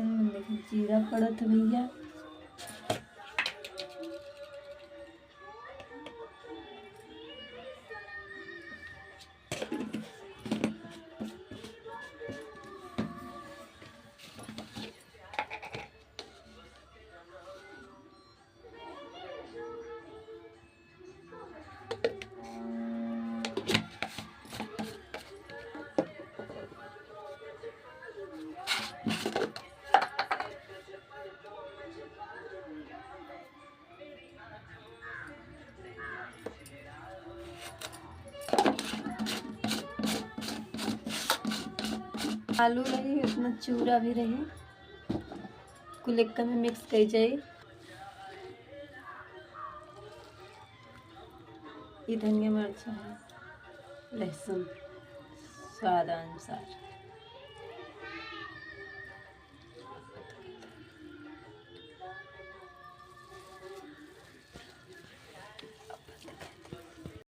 देखिए जीरा पड़त भैया, आलू रही उसमें चूरा भी रही, कुल एक में मिक्स कर जाए। ये धनिया मिर्च है, लहसुन स्वाद अनुसार।